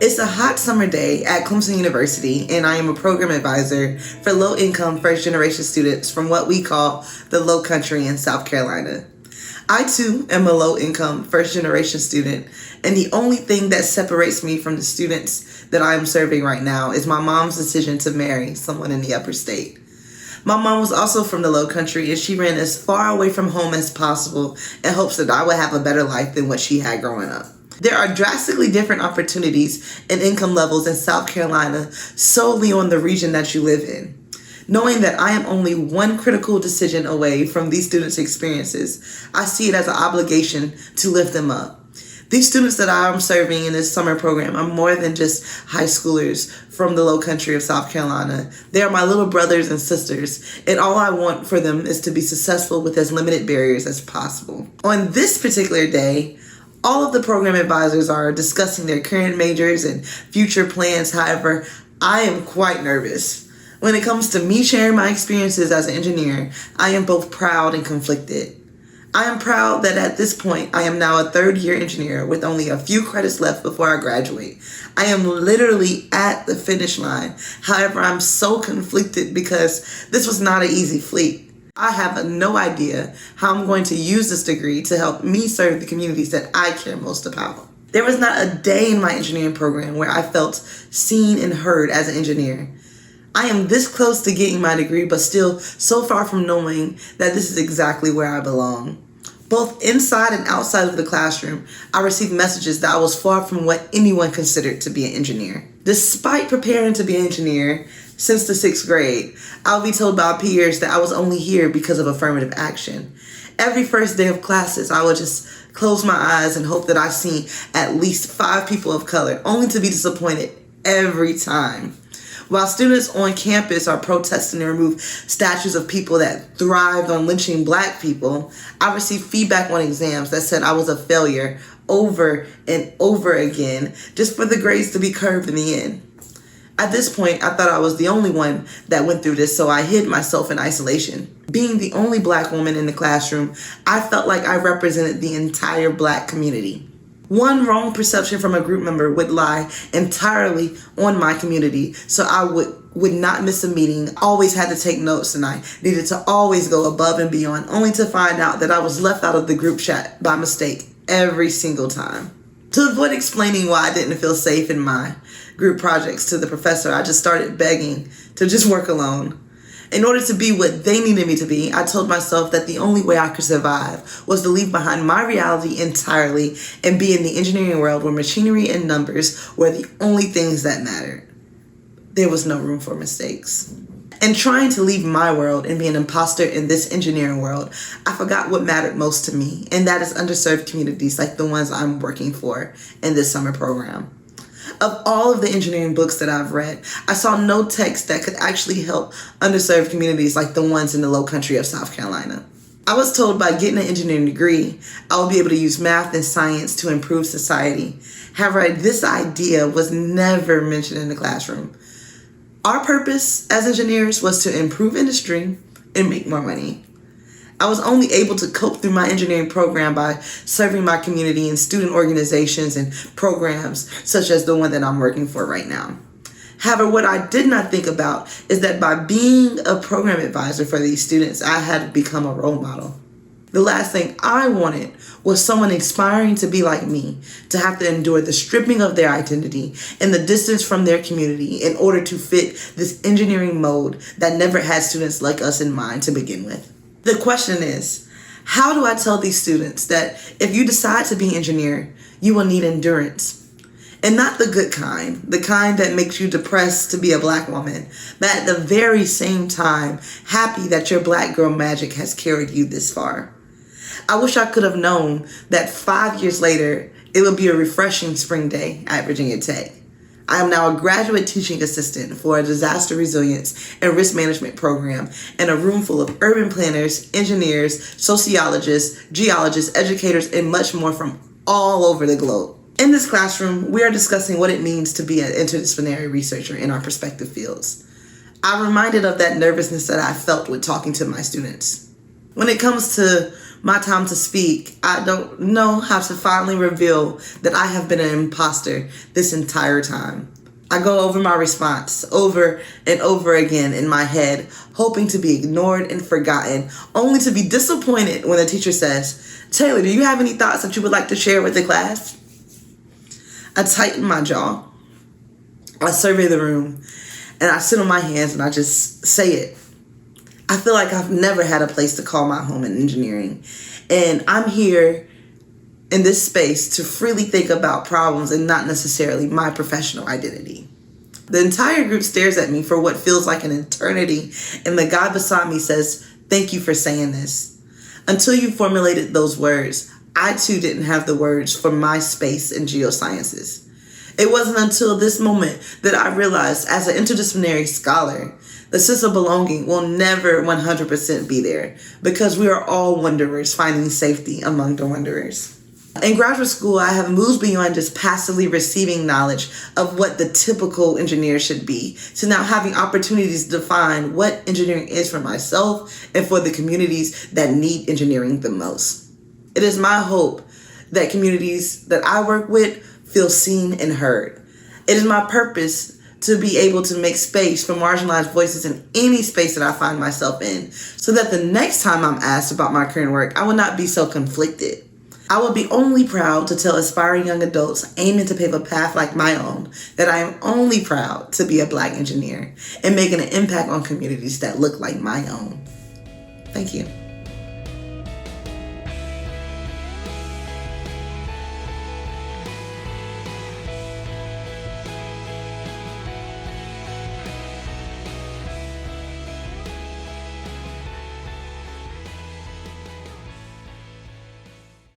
It's a hot summer day at Clemson University, and I am a program advisor for low-income first-generation students from what we call the Low Country in South Carolina. I, too, am a low-income first-generation student, and the only thing that separates me from the students that I am serving right now is my mom's decision to marry someone in the upper state. My mom was also from the Low Country, and she ran as far away from home as possible in hopes that I would have a better life than what she had growing up. There are drastically different opportunities and income levels in South Carolina solely on the region that you live in. Knowing that I am only one critical decision away from these students' experiences, I see it as an obligation to lift them up. These students that I am serving in this summer program are more than just high schoolers from the Low Country of South Carolina. They are my little brothers and sisters, and all I want for them is to be successful with as limited barriers as possible. On this particular day, all of the program advisors are discussing their current majors and future plans. However, I am quite nervous. When it comes to me sharing my experiences as an engineer, I am both proud and conflicted. I am proud that at this point, I am now a third-year engineer with only a few credits left before I graduate. I am literally at the finish line. However, I'm so conflicted because this was not an easy feat. I have no idea how I'm going to use this degree to help me serve the communities that I care most about. There was not a day in my engineering program where I felt seen and heard as an engineer. I am this close to getting my degree, but still so far from knowing that this is exactly where I belong. Both inside and outside of the classroom, I received messages that I was far from what anyone considered to be an engineer. Despite preparing to be an engineer since the 6th grade, I'll be told by peers that I was only here because of affirmative action. Every first day of classes, I would just close my eyes and hope that I see at least 5 people of color, only to be disappointed every time. While students on campus are protesting to remove statues of people that thrived on lynching Black people, I received feedback on exams that said I was a failure over and over again, just for the grades to be curved in the end. At this point, I thought I was the only one that went through this, so I hid myself in isolation. Being the only Black woman in the classroom, I felt like I represented the entire Black community. One wrong perception from a group member would lie entirely on my community, so I would not miss a meeting, always had to take notes, and I needed to always go above and beyond, only to find out that I was left out of the group chat by mistake every single time. To avoid explaining why I didn't feel safe in my group projects to the professor, I just started begging to just work alone. In order to be what they needed me to be, I told myself that the only way I could survive was to leave behind my reality entirely and be in the engineering world where machinery and numbers were the only things that mattered. There was no room for mistakes. In trying to leave my world and be an imposter in this engineering world, I forgot what mattered most to me, and that is underserved communities like the ones I'm working for in this summer program. Of all of the engineering books that I've read, I saw no text that could actually help underserved communities like the ones in the Low Country of South Carolina. I was told by getting an engineering degree, I would be able to use math and science to improve society. However, this idea was never mentioned in the classroom. Our purpose as engineers was to improve industry and make more money. I was only able to cope through my engineering program by serving my community in student organizations and programs such as the one that I'm working for right now. However, what I did not think about is that by being a program advisor for these students, I had become a role model. The last thing I wanted was someone aspiring to be like me to have to endure the stripping of their identity and the distance from their community in order to fit this engineering mode that never had students like us in mind to begin with. The question is, how do I tell these students that if you decide to be an engineer, you will need endurance? And not the good kind, the kind that makes you depressed to be a Black woman, but at the very same time, happy that your Black girl magic has carried you this far. I wish I could have known that 5 years later, it would be a refreshing spring day at Virginia Tech. I am now a graduate teaching assistant for a disaster resilience and risk management program in a room full of urban planners, engineers, sociologists, geologists, educators, and much more from all over the globe. In this classroom, we are discussing what it means to be an interdisciplinary researcher in our respective fields. I'm reminded of that nervousness that I felt with talking to my students. When it comes to my time to speak, I don't know how to finally reveal that I have been an imposter this entire time. I go over my response over and over again in my head, hoping to be ignored and forgotten, only to be disappointed when the teacher says, "Taylor, do you have any thoughts that you would like to share with the class?" I tighten my jaw. I survey the room, and I sit on my hands and I just say it. I feel like I've never had a place to call my home in engineering, and I'm here in this space to freely think about problems and not necessarily my professional identity. The entire group stares at me for what feels like an eternity, and the guy beside me says, "Thank you for saying this." Until you formulated those words, I too didn't have the words for my space in geosciences. It wasn't until this moment that I realized, as an interdisciplinary scholar, the sense of belonging will never 100% be there, because we are all wanderers finding safety among the wanderers. In graduate school, I have moved beyond just passively receiving knowledge of what the typical engineer should be to now having opportunities to define what engineering is for myself and for the communities that need engineering the most. It is my hope that communities that I work with feel seen and heard. It is my purpose to be able to make space for marginalized voices in any space that I find myself in, so that the next time I'm asked about my current work, I will not be so conflicted. I will be only proud to tell aspiring young adults aiming to pave a path like my own that I am only proud to be a Black engineer and making an impact on communities that look like my own. Thank you.